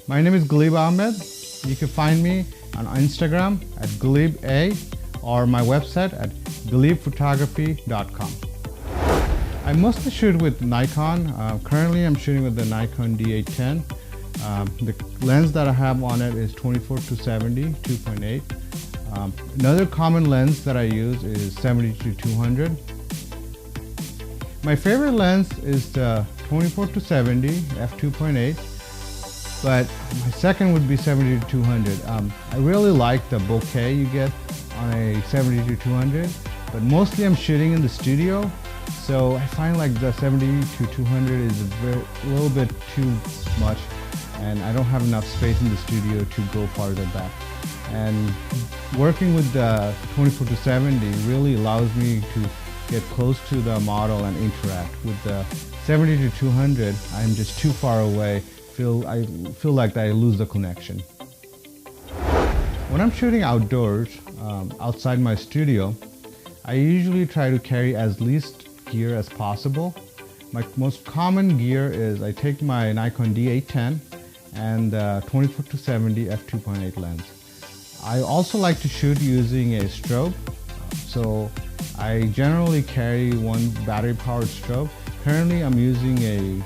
My name is Galib Ahmad. You can find me on Instagram at GalibA or my website at galibphotography.com. I mostly shoot with Nikon. Currently I'm shooting with the Nikon D810. The lens that I have on it is 24-70 2.8. Another common lens that I use is 70-200. My favorite lens is the 24-70 f2.8, but my second would be 70-200. I really like the bokeh you get on a 70-200, but mostly I'm shooting in the studio, so I find like the 70-200 is a little bit too much, and I don't have enough space in the studio to go farther back. And working with the 24-70 really allows me to get close to the model and interact. With the 70-200, I'm just too far away. I feel like I lose the connection. When I'm shooting outdoors, outside my studio, I usually try to carry as least gear as possible. My most common gear is I take my Nikon D810 and the 24-70 f2.8 lens. I also like to shoot using a strobe, so I generally carry one battery-powered strobe. Currently, I'm using a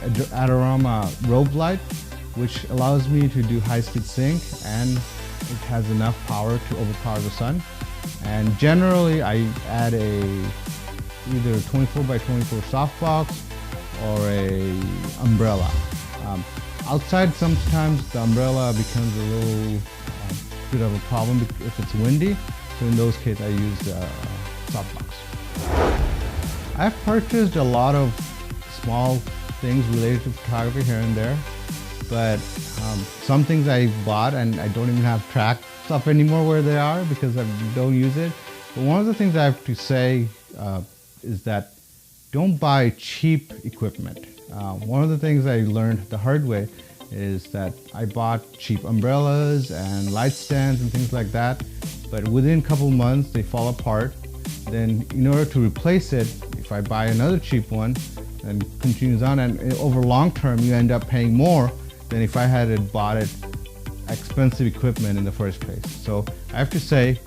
Adorama robe light, which allows me to do high-speed sync, and it has enough power to overpower the sun. And generally, I add either 24x24 softbox or a umbrella. Outside, sometimes the umbrella becomes a little bit of a problem if it's windy, so in those cases I use the softbox. I've purchased a lot of small things related to photography here and there, but some things I bought and I don't even have track stuff anymore where they are because I don't use it. But one of the things I have to say is that don't buy cheap equipment. One of the things I learned the hard way is that I bought cheap umbrellas and light stands and things like that, but within a couple months they fall apart. Then in order to replace it, if I buy another cheap one and continues on, and over long term you end up paying more than if I had bought expensive equipment in the first place. So I have to say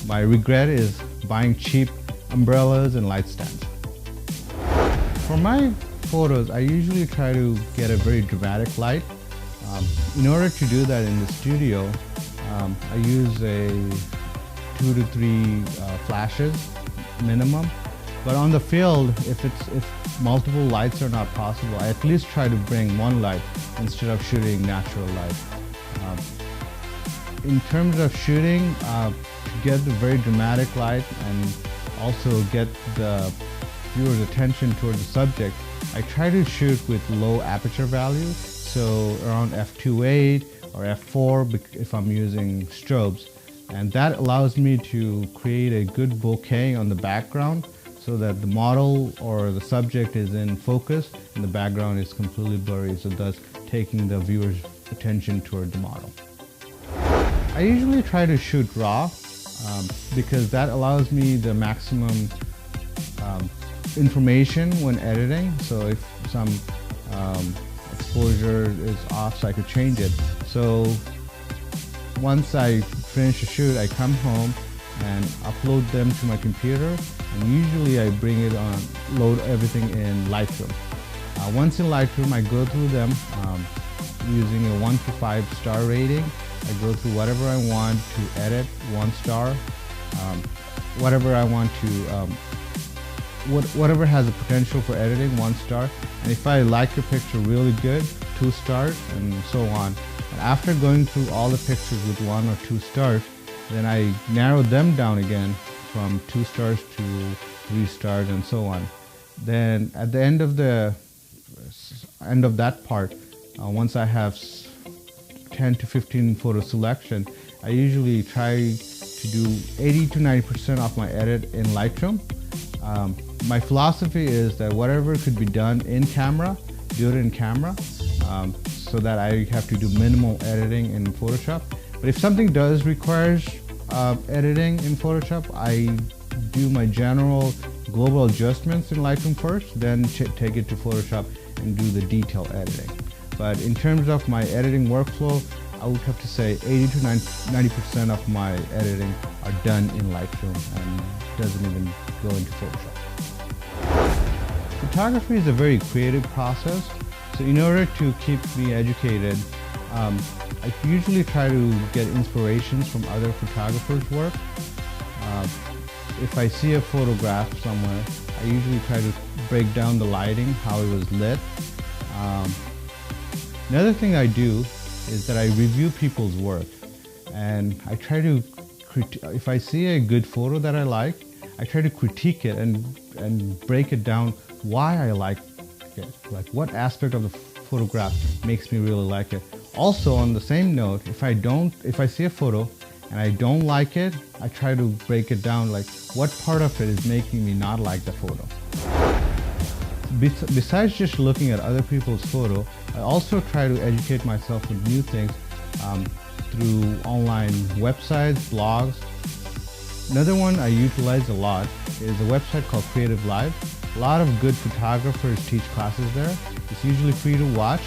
my regret is buying cheap umbrellas and light stands. For my photos, I usually try to get a very dramatic light. In order to do that in the studio, I use a 2 to 3 flashes minimum. But on the field, if multiple lights are not possible, I at least try to bring one light instead of shooting natural light. In terms of shooting, to get the very dramatic light and also get the viewer's attention toward the subject, I try to shoot with low aperture value, so around f2.8 or f4 if I'm using strobes. And that allows me to create a good bokeh on the background so that the model or the subject is in focus and the background is completely blurry, so thus taking the viewer's attention toward the model. I usually try to shoot raw because that allows me the maximum information when editing. So if some exposure is off, so I could change it. So once I finish a shoot, I come home and upload them to my computer, and usually I bring it on, load everything in Lightroom. Once in Lightroom, I go through them using a 1 to 5 star rating. I go through whatever I want to edit, 1 star, whatever I want to, whatever has the potential for editing, 1 star. And if I like a picture really good, 2 stars, and so on. And after going through all the pictures with 1 or 2 stars, then I narrow them down again from 2 stars to 3 stars and so on. Then at the end of that part, once I have 10 to 15 photo selection, I usually try to do 80 to 90% of my edit in Lightroom. My philosophy is that whatever could be done in camera, do it in camera, so that I have to do minimal editing in Photoshop. But if something does requires editing in Photoshop, I do my general global adjustments in Lightroom first, then take it to Photoshop and do the detail editing. But in terms of my editing workflow, I would have to say 80 to 90% of my editing are done in Lightroom and doesn't even go into Photoshop. Photography is a very creative process, so in order to keep me educated, I usually try to get inspirations from other photographers' work. If I see a photograph somewhere, I usually try to break down the lighting, how it was lit. Another thing I do is that I review people's work, and I try to, if I see a good photo that I like, I try to critique it and break it down why I like it, like what aspect of the photograph makes me really like it. Also, on the same note, if I see a photo and I don't like it, I try to break it down, like what part of it is making me not like the photo. Besides just looking at other people's photo, I also try to educate myself with new things through online websites, blogs. Another one I utilize a lot is a website called Creative Live. A lot of good photographers teach classes there. It's usually free to watch,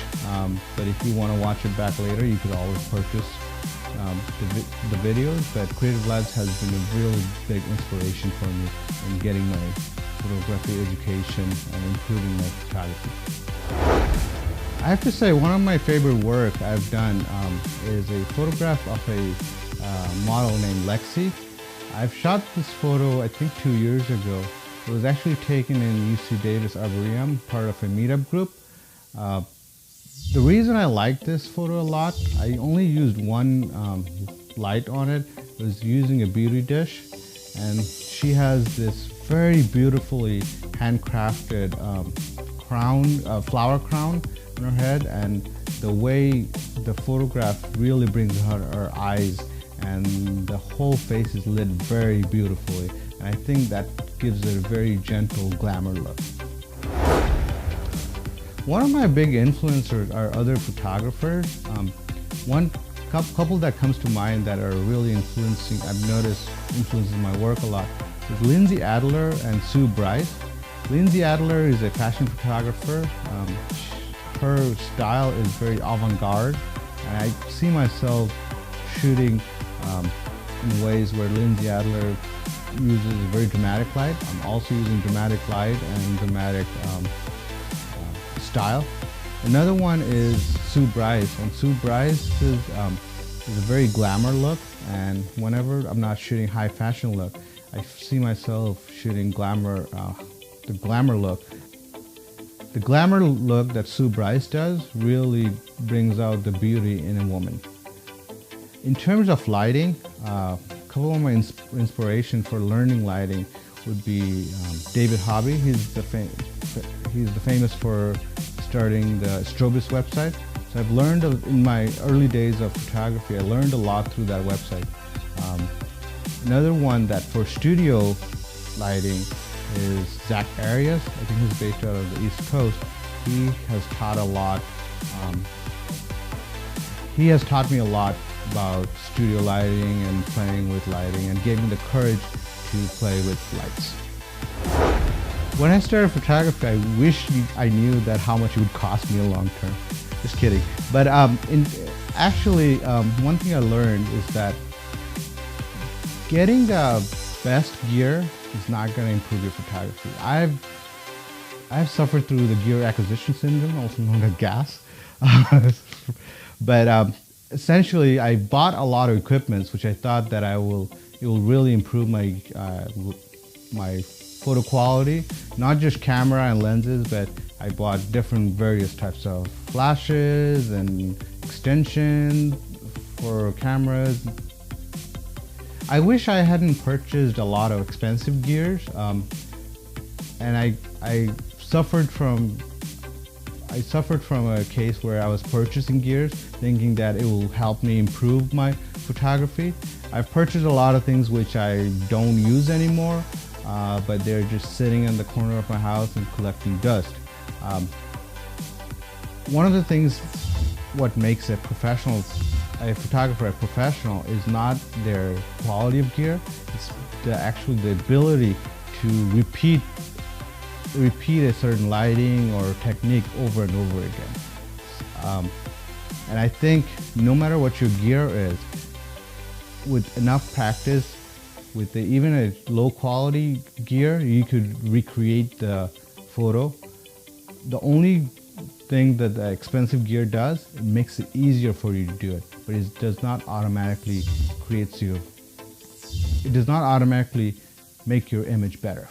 but if you want to watch it back later, you could always purchase the videos. But Creative Live has been a really big inspiration for me in getting my photography education and improving my photography. I have to say, one of my favorite work I've done is a photograph of a model named Lexi. I've shot this photo, I think 2 years ago. It was actually taken in UC Davis Arboretum, part of a meetup group. The reason I like this photo a lot, I only used one light on it. I was using a beauty dish, and she has this very beautifully handcrafted flower crown on her head, and the way the photograph really brings out her eyes, and the whole face is lit very beautifully, and I think that gives it a very gentle glamour look. One of my big influencers are other photographers. One couple that comes to mind that are really influencing, I've noticed influences my work a lot, is Lindsay Adler and Sue Bryce. Lindsay Adler is a fashion photographer. Her style is very avant-garde, and I see myself shooting in ways where Lindsay Adler uses a very dramatic light. I'm also using dramatic light and dramatic style. Another one is Sue Bryce, and Sue Bryce is a very glamour look, and whenever I'm not shooting high fashion look, I see myself shooting glamour, the glamour look. The glamour look that Sue Bryce does really brings out the beauty in a woman. In terms of lighting, a couple of my inspiration for learning lighting would be David Hobby. He's the famous for starting the Strobist website. So I've learned in my early days of photography, I learned a lot through that website. Another one that for studio lighting is Zach Arias. I think he's based out of the East Coast. He has taught a lot. He has taught me a lot about studio lighting and playing with lighting, and gave me the courage to play with lights. When I started photography, I wish I knew that how much it would cost me long term. Just kidding. But actually, one thing I learned is that getting the best gear is not going to improve your photography. I've suffered through the gear acquisition syndrome, also known as GAS. But essentially, I bought a lot of equipments, which I thought that it will really improve my my photo quality. Not just camera and lenses, but I bought different various types of flashes and extensions for cameras. I wish I hadn't purchased a lot of expensive gears, and I suffered from a case where I was purchasing gears thinking that it will help me improve my photography. I've purchased a lot of things which I don't use anymore, but they're just sitting in the corner of my house and collecting dust. One of the things what makes a photographer a professional is not their quality of gear, it's the ability to repeat a certain lighting or technique over and over again. And I think no matter what your gear is, with enough practice, with even a low quality gear, you could recreate the photo. The only thing that the expensive gear does, it makes it easier for you to do it, but it does not automatically make your image better.